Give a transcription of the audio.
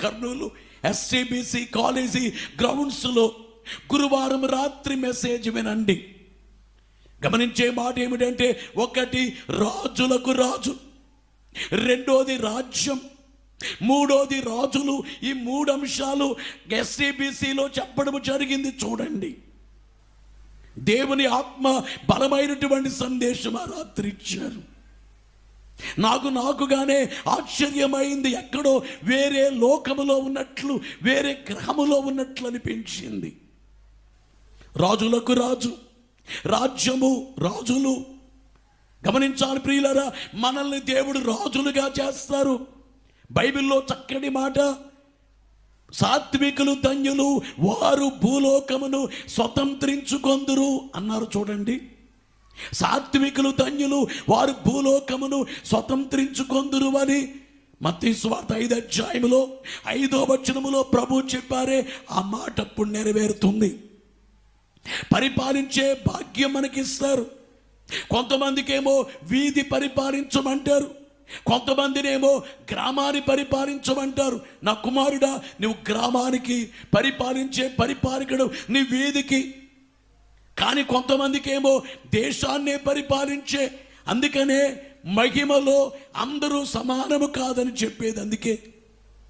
Kurnool ST BC college గ్రౌండ్స్లో గురువారం రాత్రి మెసేజ్ వినండి. గమనించే మాట ఏమిటంటే, ఒకటి రాజులకు రాజు, రెండోది రాజ్యం, మూడోది రాజులు. ఈ 3 అంశాలు ఎస్టీబీసీలో చెప్పడం జరిగింది. చూడండి, దేవుని ఆత్మ బలమైనటువంటి సందేశం ఆ రాత్రి ఇచ్చారు. నాకుగానే ఆశ్చర్యమైంది. ఎక్కడో వేరే లోకములో ఉన్నట్లు, వేరే గ్రహములో ఉన్నట్లు అనిపించింది. రాజులకు రాజు, రాజ్యము, రాజులు. గమనించాలి ప్రియులారా, మనల్ని దేవుడు రాజులుగా చేస్తారు. బైబిల్లో చక్కటి మాట, సాత్వికులు ధన్యులు, వారు భూలోకమును స్వతంత్రించుకొందురు అన్నారు. చూడండి, సాత్వికులు ధన్యులు, వారు భూలోకమును స్వతంత్రించుకొందురు అని మత్తయి సువార్త 5వ అధ్యాయములో 5వ వచనములో ప్రభు చెప్పారే, ఆ మాట అప్పుడు నెరవేరుతుంది. పరిపాలించే భాగ్యం మనకిస్తారు. కొంతమందికేమో వీధి పరిపాలించమంటారు, కొంతమందినేమో గ్రామాన్ని పరిపాలించమంటారు. నా కుమారుడా, నువ్వు గ్రామానికి పరిపాలించే పరిపాలకుడు, నీ వీధికి. కానీ కొంతమందికి ఏమో దేశాన్నే పరిపాలించే. అందుకనే మహిమలో అందరూ సమానము కాదని చెప్పేది. అందుకే